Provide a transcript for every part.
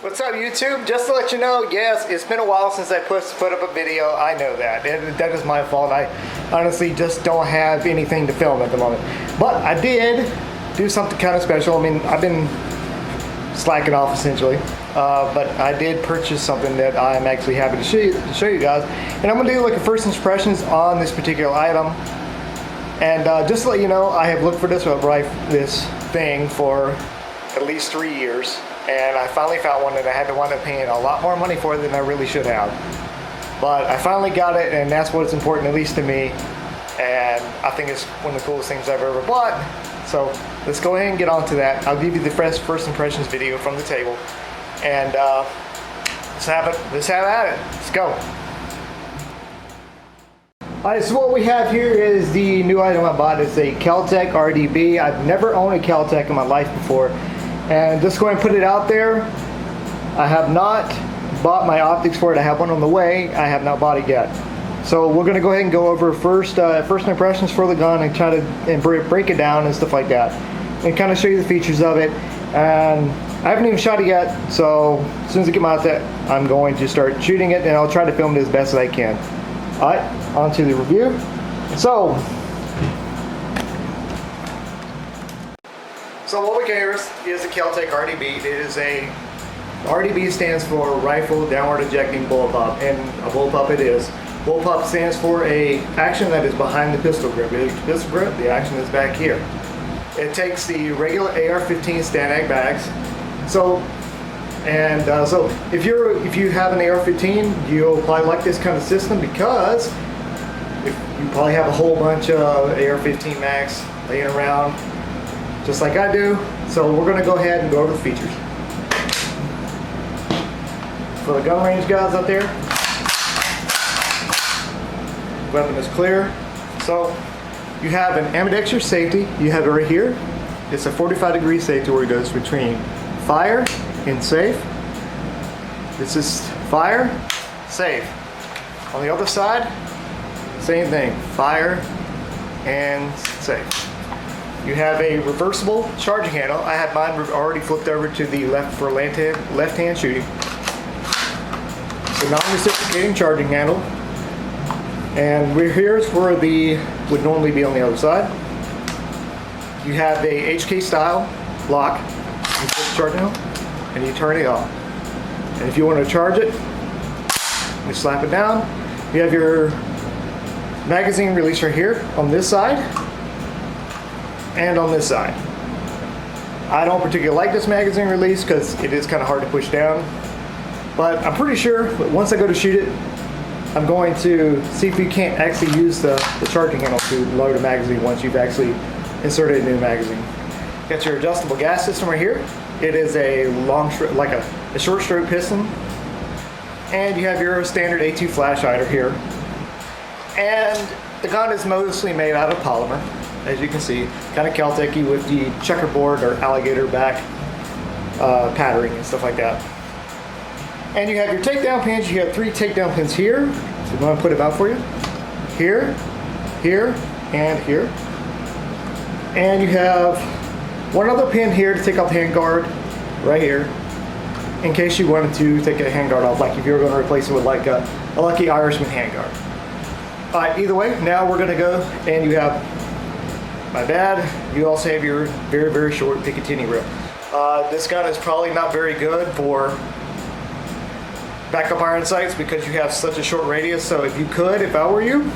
What's up, YouTube? Just to let you know, yes, it's been a while since I put up a video. I know that. That is my fault. I honestly just don't have anything to film at the moment. But I did do something kind of special. I mean, I've been slacking off essentially. But I did purchase something that I'm actually happy to show you guys. And I'm going to do like a first impressions on this particular item. And just to let you know, I have looked for this thing for at least 3 years. And I finally found one that I had to wind up paying a lot more money for than I really should have. But I finally got it, and that's what's important, at least to me. And I think it's one of the coolest things I've ever bought. So let's go ahead and get on to that. I'll give you the first impressions video from the table. And let's have at it. Let's go. Alright, so what we have here is the new item I bought. It's a keltec RDB. I've never owned a keltec in my life before. And just going to put it out there, I have not bought my optics for it. I have one on the way. I have not bought it yet. So we're going to go ahead and go over first impressions for the gun and try to break it down and stuff like that. And kind of show you the features of it. And I haven't even shot it yet, so as soon as I get my outfit, I'm going to start shooting it, and I'll try to film it as best as I can. Alright, on to the review. So what we got here is a keltec RDB. It is RDB stands for Rifle Downward Ejecting Bullpup, and a bullpup it is. Bullpup stands for a action that is behind the pistol grip. The pistol grip, the action is back here. It takes the regular AR-15 Stanag bags. So if you have an AR-15, you'll probably like this kind of system because you probably have a whole bunch of AR-15 mags laying around, just like I do. So we're going to go ahead and go over the features. For the gun range guys out there, weapon is clear. So you have an ambidextrous safety. You have it right here. It's a 45-degree safety where it goes between fire and safe. This is fire, safe. On the other side, same thing, fire and safe. You have a reversible charging handle. I have mine already flipped over to the left for left-hand shooting. It's a non-reciprocating charging handle. And here's where would normally be on the other side. You have a HK style lock. You put the charging handle and you turn it off. And if you want to charge it, you slap it down. You have your magazine release right here on this side and on this side. I don't particularly like this magazine release because it is kind of hard to push down. But I'm pretty sure that once I go to shoot it, I'm going to see if you can't actually use the charging handle to load a magazine once you've actually inserted a new magazine. Got your adjustable gas system right here. It is a a short stroke piston. And you have your standard A2 flash hider here. And the gun is mostly made out of polymer, as you can see. Kind of keltec-y with the checkerboard or alligator back patterning and stuff like that. And you have your takedown pins. You have 3 takedown pins here. So I'm going to put them out for you. Here, here, and here. And you have one other pin here to take off the handguard, right here, in case you wanted to take a handguard off, like if you were going to replace it with like a Lucky Irishman handguard. Alright, either way, now we're going to go, and you have, my bad, you also have your very, very short Picatinny reel. This gun is probably not very good for backup iron sights because you have such a short radius. So if I were you,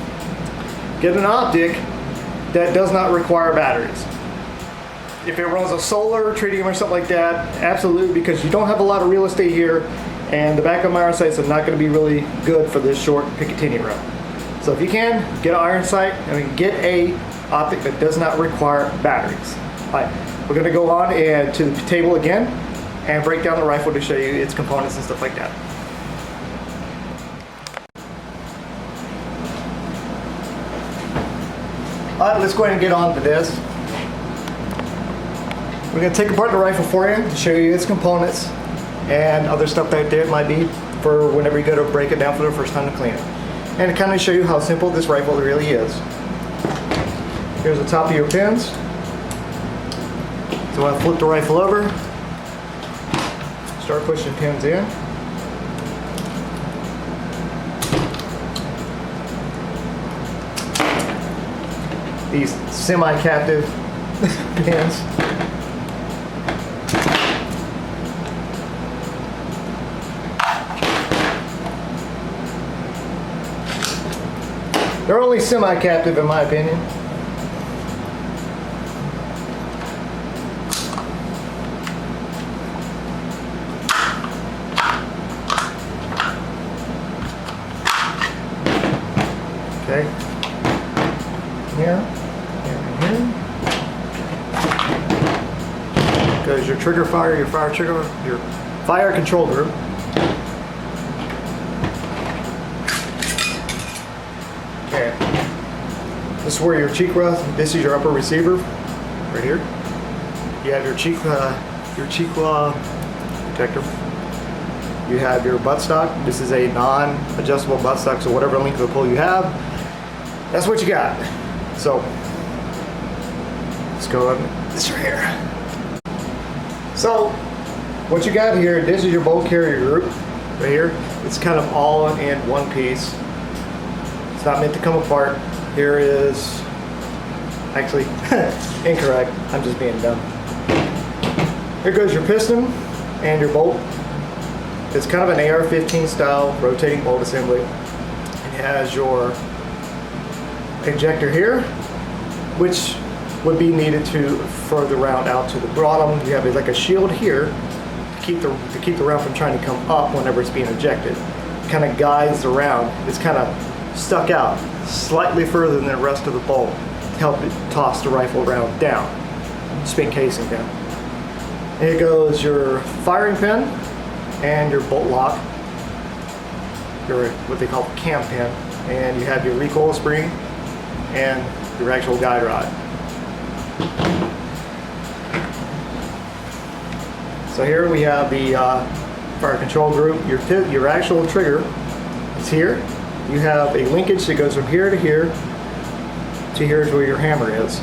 get an optic that does not require batteries. If it runs a solar, tritium, or something like that, absolutely, because you don't have a lot of real estate here, and the backup iron sights are not going to be really good for this short Picatinny reel. So if you can, get an iron sight, get a optic that does not require batteries. All right, we're going to go on and to the table again and break down the rifle to show you its components and stuff like that. Alright, let's go ahead and get on to this. We're going to take apart the rifle for you to show you its components and other stuff that there might be for whenever you go to break it down for the first time to clean it. And to kind of show you how simple this rifle really is. Here's the top of your pins. So I'll flip the rifle over. start pushing pins in. These semi-captive pins. They're only semi-captive in my opinion. Okay. Here. Goes your trigger fire, your fire trigger, your fire control group. Okay. This is where your cheek rests. This is your upper receiver, right here. You have your cheek protector. You have your buttstock. This is a non-adjustable buttstock, so whatever length of the pull you have, that's what you got. So let's go on this right here. So what you got here, this is your bolt carrier group right here. It's kind of all in one piece. It's not meant to come apart. Here is actually incorrect. I'm just being dumb. Here goes your piston and your bolt. It's kind of an AR-15 style rotating bolt assembly. It has your ejector here, which would be needed to further round out to the bottom. You have like a shield here to keep the round from trying to come up whenever it's being ejected. It kind of guides the round. It's kind of stuck out slightly further than the rest of the bolt to help it toss the rifle round down, spin casing down. Here goes your firing pin and your bolt lock, your what they call the cam pin, and you have your recoil spring and your actual guide rod. So here we have the fire control group. Your actual trigger is here. You have a linkage that goes from here to here to here to where your hammer is.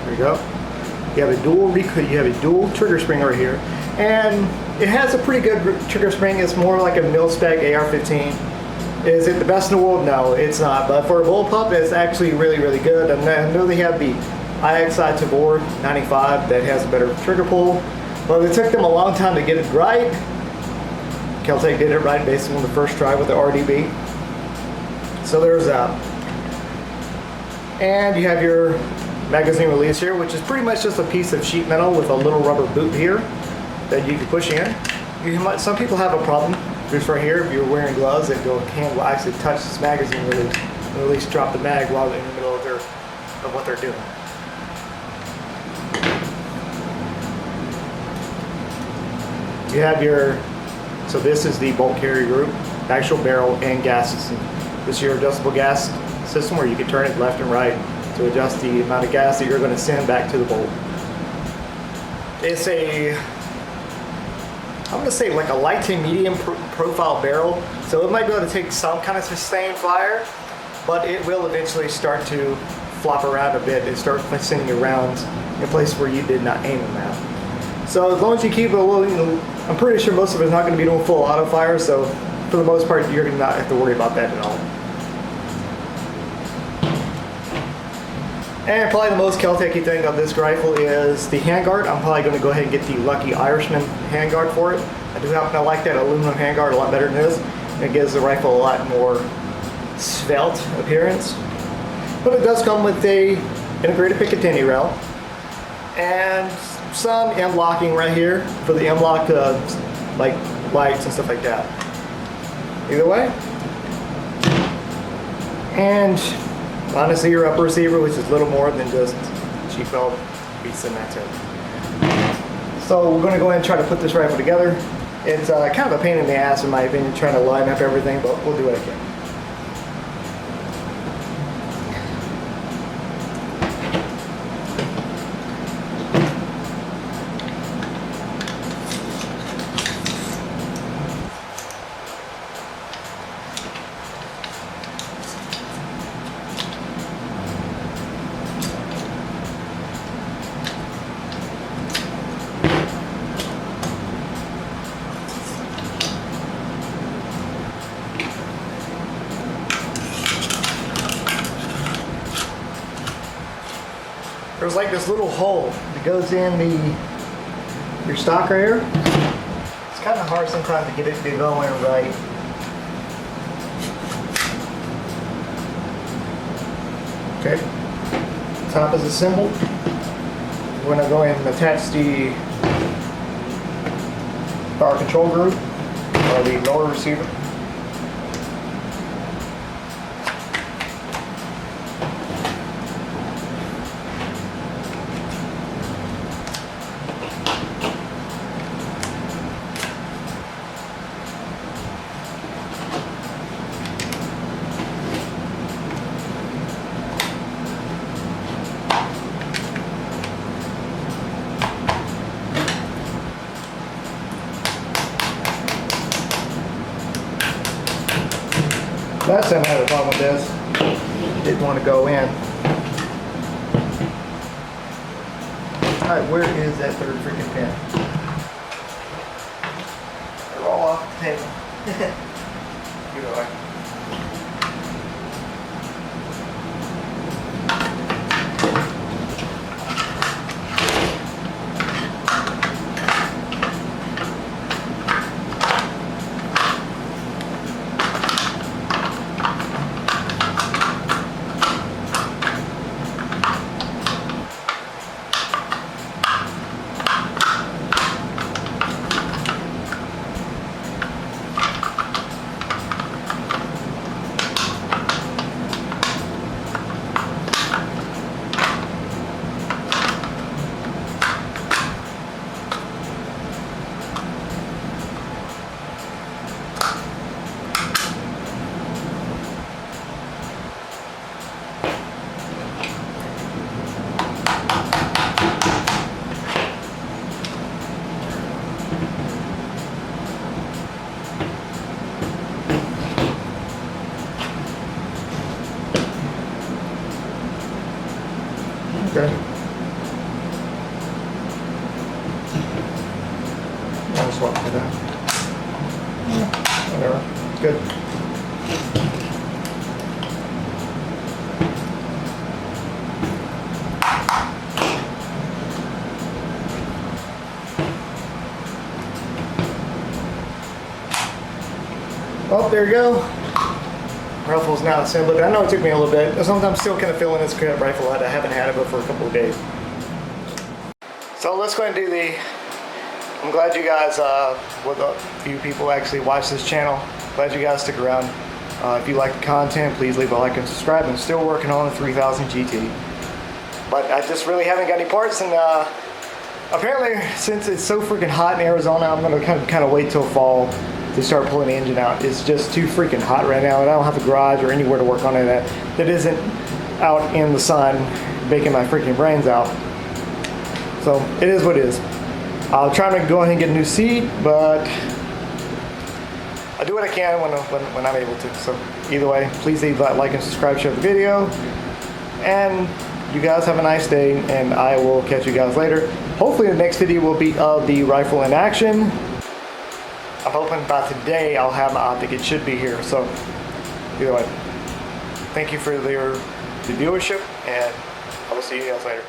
There you go. You have a dual trigger spring right here, and it has a pretty good trigger spring. It's more like a mil-spec AR-15. Is it the best in the world? No, it's not. But for a bullpup, it's actually really, really good. And I know they have the IXI Tabor 95 that has a better trigger pull, but it took them a long time to get it right. Keltec did it right basically on the first try with the RDB. So there's that. And you have your magazine release here, which is pretty much just a piece of sheet metal with a little rubber boot here that you can push in. Some people have a problem. Just right here, if you're wearing gloves, that your hand will actually touch this magazine release and at least drop the mag while they're in the middle of what they're doing. You have so this is the bolt carrier group, actual barrel and gas system. This is your adjustable gas system where you can turn it left and right to adjust the amount of gas that you're going to send back to the bolt. It's I'm going to say like a light to medium profile barrel, so it might be able to take some kind of sustained fire, but it will eventually start to flop around a bit and start sending your rounds in places where you did not aim them at. So as long as you keep it a little, I'm pretty sure most of it's not going to be doing full auto fire, so for the most part you're going to not have to worry about that at all. And probably the most Keltec-y thing of this rifle is the handguard. I'm probably going to go ahead and get the Lucky Irishman handguard for it. I do happen to like that aluminum handguard a lot better than this. It gives the rifle a lot more svelte appearance. But it does come with a integrated Picatinny rail and some M-locking right here for the M-lock like lights and stuff like that. Either way. And honestly, your upper receiver, which is little more than just cheap belt beats in that too. So we're going to go ahead and try to put this rifle together. It's kind of a pain in the ass in my opinion, trying to line up everything, but we'll do what I can. there's like this little hole that goes in your stock right here. It's kind of hard sometimes to get it to go in right. Okay, top is assembled. We're going to go ahead and attach the power control group or the lower receiver. Last time I had a problem with this, didn't want to go in. Alright, where is that third freaking pin? They're all off the table. Either way. Okay. I'll swap to that. Whatever. Good. Well, there you go. Rifle's now assembled. I know it took me a little bit. Sometimes I'm still kind of feeling this rifle out. I haven't had it for a couple of days. So let's go ahead and do I'm glad you guys, with a few people actually watch this channel. Glad you guys stick around. If you like the content, please leave a like and subscribe. I'm still working on the 3000 GT. But I just really haven't got any parts, and apparently since it's so freaking hot in Arizona, I'm going to kind of wait till fall to start pulling the engine out. It's just too freaking hot right now, and I don't have a garage or anywhere to work on it that isn't out in the sun baking my freaking brains out. So it is what it is. I'll try to go ahead and get a new seat, but I do what I can when I'm able to. So either way, please leave that like and subscribe, share the video, and you guys have a nice day, and I will catch you guys later. Hopefully the next video will be of the rifle in action. I'm hoping by today I'll have my optic. It should be here. So either way, thank you for the viewership, and I will see you guys later.